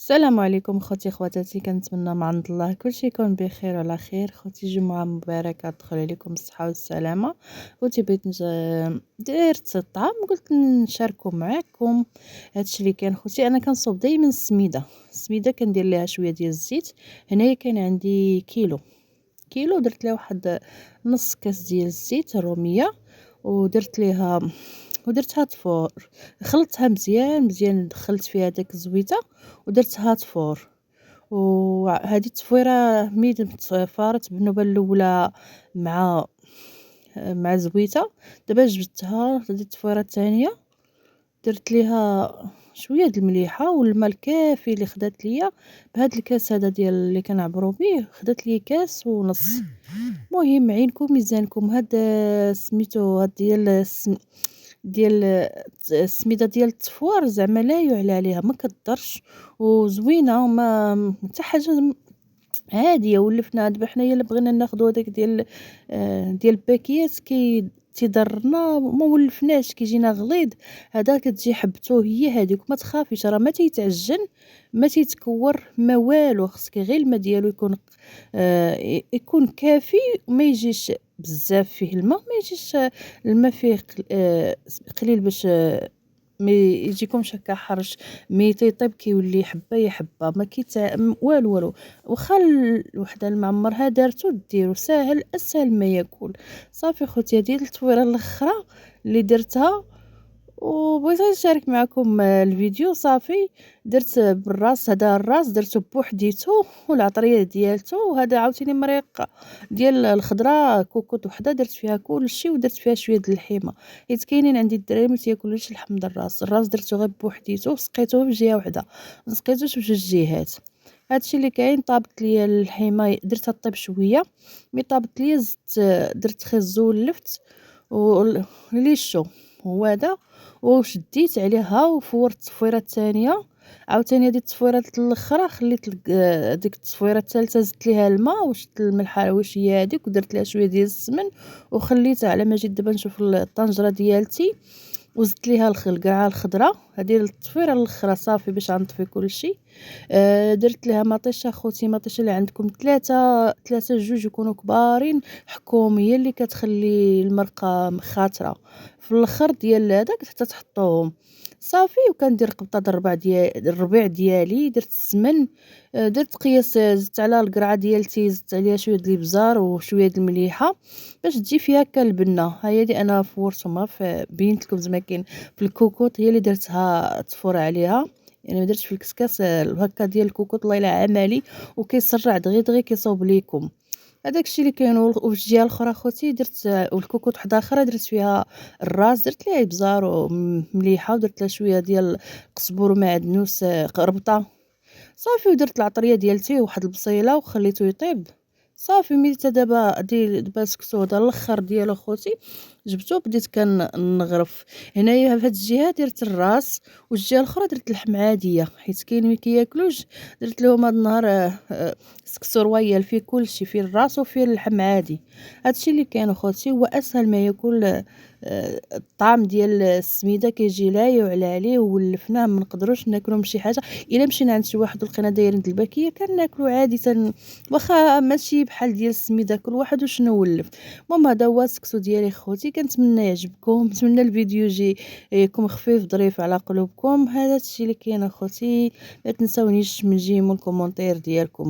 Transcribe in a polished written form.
السلام عليكم خوتي خواتاتي، كنتمنى من عند الله كلشي يكون بخير وعلى خير. خوتي جمعة مباركة تدخل عليكم بالصحة والسلامة. خوتي بغيت درت الطعام قلت نشاركو معاكم هادشي اللي كاين. خوتي انا كنصوب دائما السميده كندير ليها شويه ديال الزيت. هنايا كاين عندي كيلو درت ليه واحد نص كاس ديال الزيت الروميه، ودرت ليها ودرتها تفور. خلطتها مزيان دخلت فيها داك الزويته ودرتها تفور. وهذه التفويره ملي تفارت بالنوبه الاولى مع زويته، دابا جبدتها هذه التفويره الثانيه درت ليها شويه د المليحه والماء الكافي اللي خدات ليا. بهذا الكاس هذا ديال اللي كنعبروا به خدات لي كاس ونص. المهم عينكم ميزانكم. هاد سميتو هاد ديال السميده ديال التفوار زعما لا يعلى عليها، ما كضرش وزوينه، ما حتى حاجه عاديه. ولفنا دابا حنايا الا بغينا ناخذوا هذاك ديال الباكيات تيضرنا، ما ولفناش كيجينا غليظ. هذا كتجي حبته هي هذيك، ما تخافيش راه ما تيتعجن ما تيتكور ما والو. خصك غير الماء ديالو يكون كافي وما يجيش بزاف فيه الماء، ما يجيش الماء فيه قليل باش ما يجيكمش هكا حرش. مي تيطيب كيولي حبه يا حبه ما والو. واخا الوحده المعمرها دارتو ديرو ساهل اسهل ما ياكل. صافي خوتي هذه التطويره الاخرى اللي درتها وبغيت غير نشارك معكم الفيديو. صافي درت بالراس، هذا الراس درته بوحديتو والعطريه ديالته، وهذا عاوتاني مريق ديال الخضره كوكوط وحده درت فيها كلشي ودرت فيها شويه د الحمى، حيت كاينين عندي الدراري ما تياكلوش اللحم د الراس درته غير بوحديتو وسقيتوه في جهه وحده، ما سقيتوش في جوج جهات. هادشي اللي كاين. طابت ليا الحمى درتها طيب شويه، مي طابت ليا زدت درت خيزو ولفت ولي شو هو هذا، وشديت عليها وفورت التصفيره الثانيه. عاوتاني هذه التصفيره الاخرى خليت ديك التصفيره الثالثه زدت ليها الماء وشدت الملحه الحواشيه هذيك ودرت ليها شويه ديال السمن وخليتها على ما جيت دابا نشوف الطنجره ديالتي، وزدت ليها القرعه الخضراء هذه التصفيره الاخرى. صافي باش غنطفي كلشي. درت ليها مطيشه خوتي، مطيشه اللي عندكم ثلاثه جوج يكونوا كبارين، حكوم هي اللي كتخلي المرقه خاطره في الاخر ديال هذاك حتى تحطوهم. صافي وكندير قبطه الربيع ديالي، درت السمن، درت قياس، زدت على القرعه ديالتي زدت عليها شويه د الابزار وشويه د المليحه باش تجي فيها هكا البنه. ها هي انا فورتهم بينت لكم زعما كاين في الكوكوط هي اللي درتها تفور عليها، يعني ما درتش في الكسكاس هكا ديال الكوكوط. الله يلا عملي وكيسرع دغيا كيصاوب ليكم. هذاك الشيء اللي كاين. وفي الجهه الاخرى خوتي درت والكوكوط وحده اخرى درت فيها الراس، درت ليها ابزار ومليحه ودرت لها شويه ديال القزبور ومعدنوس قربطه. صافي ودرت العطريه ديالتي وواحد البصيله وخليته يطيب. صافي ملي دابا سكتو هذا الاخر ديالو خوتي جبتو بديت كنغرف. هنايا في هاد الجهه درت الراس والجهه الاخرى درت اللحم عاديه، حيت كاين ملي كياكلوش درت لهم هاد النهار سكسو رويال فيه كلشي، فيه الراس وفيه اللحم عادي. هادشي اللي كاين اخوتي. هو اسهل ما ياكل الطعام ديال السميده، كيجي لا يعلى عليه وولفناه ما نقدروش ناكلو بشي حاجه. الا مشينا عند شي واحد ولقينا دايرين د الباكيه كناكلو عادي واخا ماشي بحال ديال السميده كل واحد وشنو ولف. المهم هذا هو السكسو ديالي خوتي، كنتمنى يعجبكم، نتمنى الفيديو يكون خفيف ظريف على قلوبكم. هذا الشيء اللي كاين اخوتي. لا تنساونيش من جيم والكومونتير ديالكم.